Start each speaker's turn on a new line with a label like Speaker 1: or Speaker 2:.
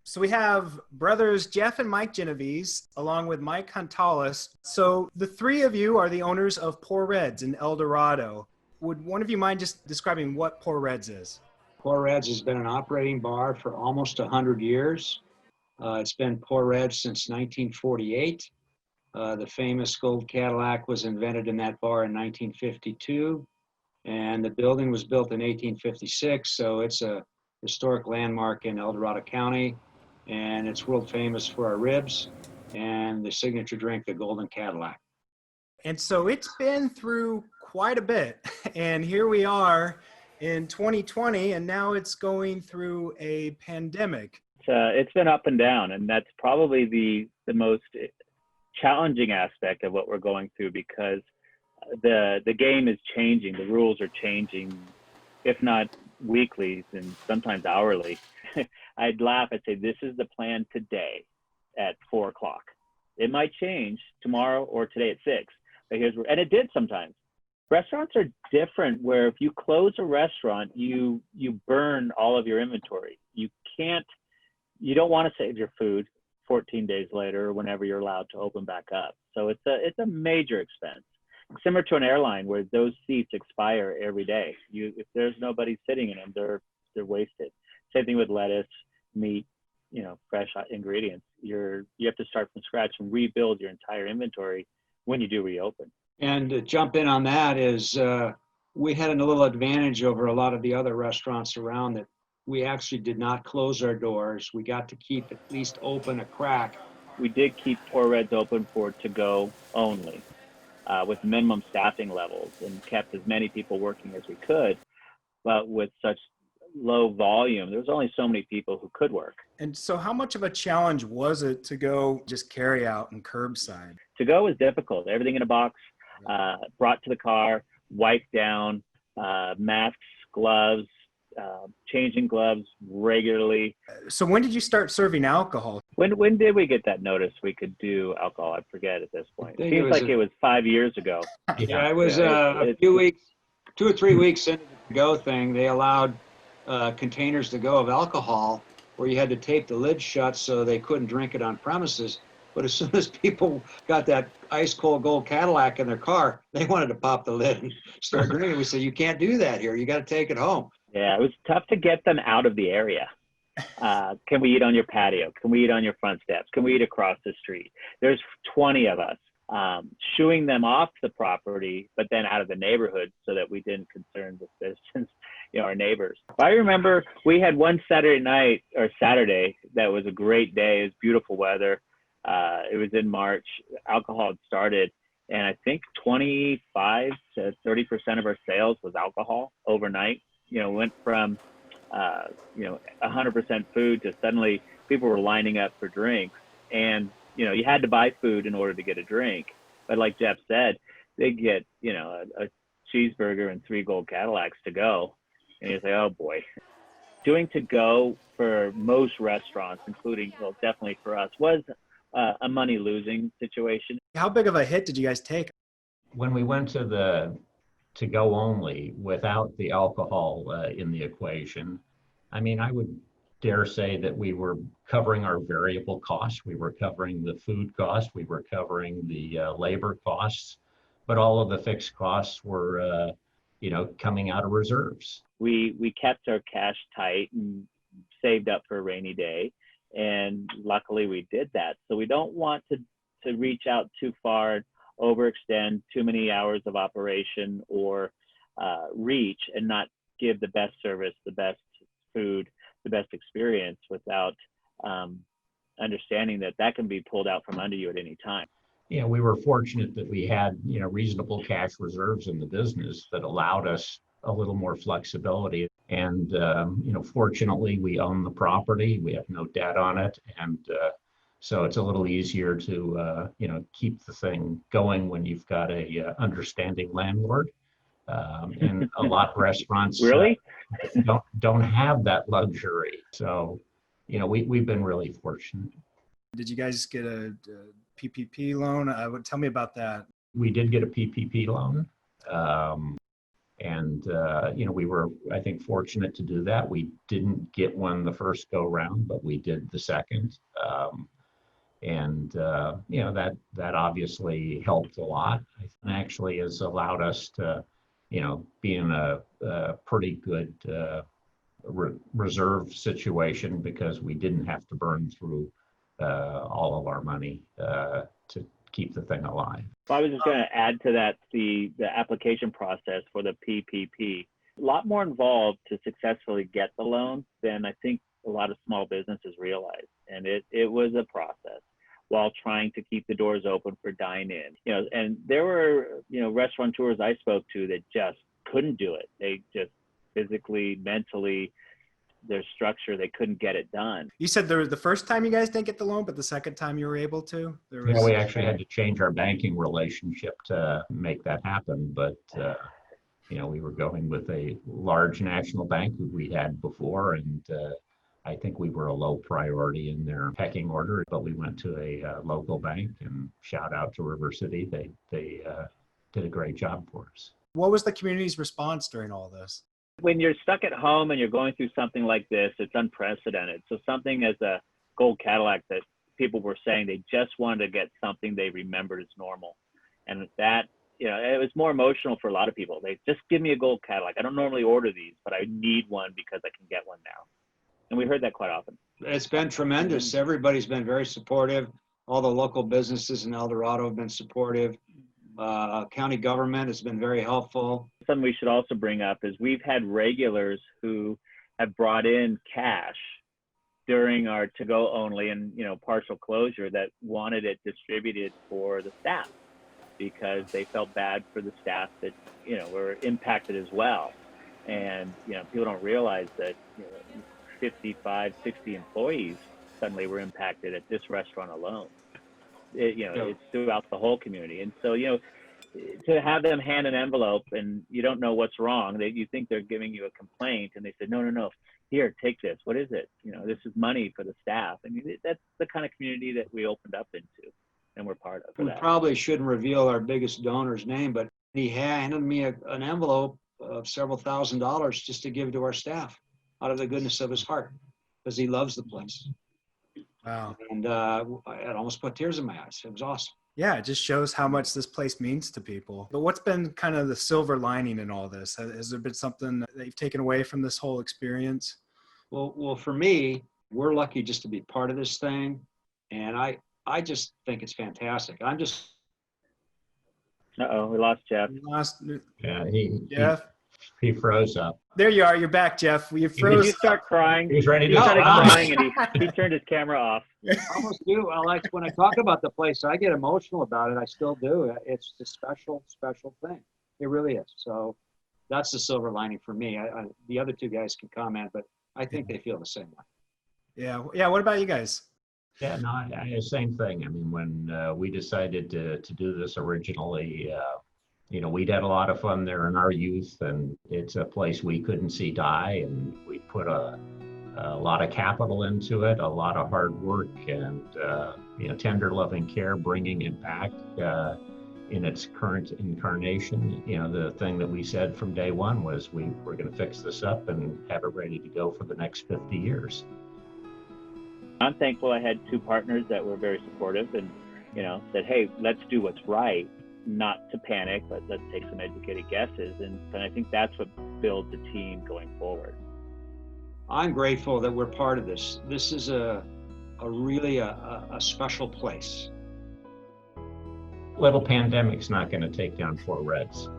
Speaker 1: So we have brothers Jeff and Mike Genovese, along with Mike Huntalis. So the three of you are the owners of Poor Reds in El Dorado. Would one of you mind just describing what Poor Reds is?
Speaker 2: Poor Reds has been an operating bar for almost 100 years. It's been Poor Reds since 1948. The famous gold Cadillac was invented in that bar in 1952, and the building was built in 1856, so it's a historic landmark in El Dorado County, and it's world famous for our ribs and the signature drink, the Golden Cadillac.
Speaker 1: And so it's been through quite a bit. And here we are in 2020, and now it's going through a pandemic.
Speaker 3: It's been up and down, and that's probably the most challenging aspect of what we're going through, because the game is changing, the rules are changing, if not weekly and sometimes hourly. I'd laugh, I'd say, this is the plan today at 4 o'clock. It might change tomorrow or today at 6, but and it did sometimes. Restaurants are different, where if you close a restaurant, you burn all of your inventory. You don't want to save your food 14 days later or whenever you're allowed to open back up. So it's a major expense. Similar to an airline where those seats expire every day. If there's nobody sitting in them, they're wasted. Same thing with lettuce, meat, fresh ingredients. You have to start from scratch and rebuild your entire inventory when you do reopen.
Speaker 2: And to jump in on that is we had a little advantage over a lot of the other restaurants around, that we actually did not close our doors. We got to keep at least open a crack.
Speaker 3: We did keep Poor Reds open for to-go only, with minimum staffing levels, and kept as many people working as we could. But with such low volume, there was only so many people who could work.
Speaker 1: And so how much of a challenge was it to go just carry out and curbside?
Speaker 3: To go was difficult. Everything in a box, brought to the car, wiped down, masks, gloves, changing gloves regularly.
Speaker 1: So when did you start serving alcohol?
Speaker 3: When did we get that notice we could do alcohol? I forget at this point. It seems like it was 5 years ago.
Speaker 2: Yeah, it was a few weeks, 2 or 3 weeks into the go thing. They allowed containers to go of alcohol, where you had to tape the lid shut so they couldn't drink it on premises. But as soon as people got that ice cold gold Cadillac in their car, they wanted to pop the lid and start drinking. We said, you can't do that here. You got to take it home.
Speaker 3: Yeah, it was tough to get them out of the area. Can we eat on your patio? Can we eat on your front steps? Can we eat across the street? There's 20 of us, shooing them off the property, but then out of the neighborhood so that we didn't concern the citizens, our neighbors. I remember we had one Saturday that was a great day. It was beautiful weather. It was in March. Alcohol had started, and I think 25 to 30% of our sales was alcohol overnight. Went from 100% food to suddenly people were lining up for drinks, and you had to buy food in order to get a drink. But like Jeff said, they get a cheeseburger and 3 gold Cadillacs to go, and you say, oh boy. Doing to go for most restaurants, including definitely for us, was a money losing situation.
Speaker 1: How big of a hit did you guys take?
Speaker 4: When we went to the to-go only without the alcohol in the equation, I mean, I would dare say that we were covering our variable costs. We were covering the food costs. We were covering the labor costs, but all of the fixed costs were, coming out of reserves.
Speaker 3: We kept our cash tight and saved up for a rainy day, and luckily we did that. So we don't want to reach out too far, overextend too many hours of operation, or reach and not give the best service, the best food, the best experience without understanding that can be pulled out from under you at any time.
Speaker 4: We were fortunate that we had, reasonable cash reserves in the business that allowed us a little more flexibility. And, fortunately, we own the property. We have no debt on it. And so it's a little easier to, keep the thing going when you've got a understanding landlord. And a lot of restaurants
Speaker 3: really
Speaker 4: don't have that luxury. So, we've been really fortunate.
Speaker 1: Did you guys get a PPP loan? Tell me about that.
Speaker 4: We did get a PPP loan. And, we were, I think, fortunate to do that. We didn't get one the first go round, but we did the second. That obviously helped a lot, and actually has allowed us to, be in a pretty good reserve situation, because we didn't have to burn through all of our money to keep the thing alive.
Speaker 3: Well, I was just going to add to that the application process for the PPP. A lot more involved to successfully get the loan than I think a lot of small businesses realize. And it was a process while trying to keep the doors open for dine-in. And there were, restaurateurs I spoke to that just couldn't do it. They just physically, mentally, their structure, they couldn't get it done.
Speaker 1: You said the first time you guys didn't get the loan, but the second time you were able to?
Speaker 4: We actually had to change our banking relationship to make that happen. But, we were going with a large national bank who we had before, and I think we were a low priority in their pecking order, but we went to a local bank, and shout out to River City. They did a great job for us.
Speaker 1: What was the community's response during all this?
Speaker 3: When you're stuck at home and you're going through something like this, it's unprecedented. So something as a gold Cadillac that people were saying they just wanted to get something they remembered as normal. And that, it was more emotional for a lot of people. They just give me a gold Cadillac. I don't normally order these, but I need one because I can get one now. And we heard that quite often.
Speaker 2: It's been tremendous. Everybody's been very supportive. All the local businesses in El Dorado have been supportive. County government has been very helpful.
Speaker 3: Something we should also bring up is we've had regulars who have brought in cash during our to-go only and partial closure that wanted it distributed for the staff because they felt bad for the staff that were impacted as well. And people don't realize that 55, 60 employees suddenly were impacted at this restaurant alone. It's throughout the whole community. And so, to have them hand an envelope and you don't know what's wrong, you think they're giving you a complaint, and they said, no, here, take this. What is it? This is money for the staff. I mean, that's the kind of community that we opened up into and we're part of.
Speaker 2: We probably shouldn't reveal our biggest donor's name, but he handed me an envelope of several $1,000s just to give to our staff out of the goodness of his heart, because he loves the place.
Speaker 1: Wow.
Speaker 2: And it almost put tears in my eyes. It was awesome.
Speaker 1: Yeah, it just shows how much this place means to people. But what's been kind of the silver lining in all this? Has there been something that you've taken away from this whole experience?
Speaker 2: Well, for me, we're lucky just to be part of this thing. And I just think it's fantastic.
Speaker 3: Uh-oh, we lost Jeff.
Speaker 4: Yeah,
Speaker 1: Jeff?
Speaker 4: He froze up.
Speaker 1: There you are. You're back, Jeff. You froze.
Speaker 3: Did you start crying?
Speaker 4: He was ready to
Speaker 3: He started
Speaker 4: stop.
Speaker 3: crying and he turned his camera off.
Speaker 2: I almost do. When I talk about the place, I get emotional about it. I still do. It's a special, special thing. It really is. So that's the silver lining for me. The other two guys can comment, but I think they feel the same way.
Speaker 1: Yeah. What about you guys?
Speaker 4: Yeah, no, same thing. I mean, when we decided to do this originally, we'd had a lot of fun there in our youth, and it's a place we couldn't see die, and we put a lot of capital into it, a lot of hard work, and tender loving care, bringing it back in its current incarnation. The thing that we said from day one was we're going to fix this up and have it ready to go for the next 50 years.
Speaker 3: I'm thankful I had two partners that were very supportive and said, hey, let's do what's right. Not to panic, but let's take some educated guesses. And I think that's what builds a team going forward.
Speaker 2: I'm grateful that we're part of this. This is a really a special place.
Speaker 4: Little pandemic's not going to take down Four Reds.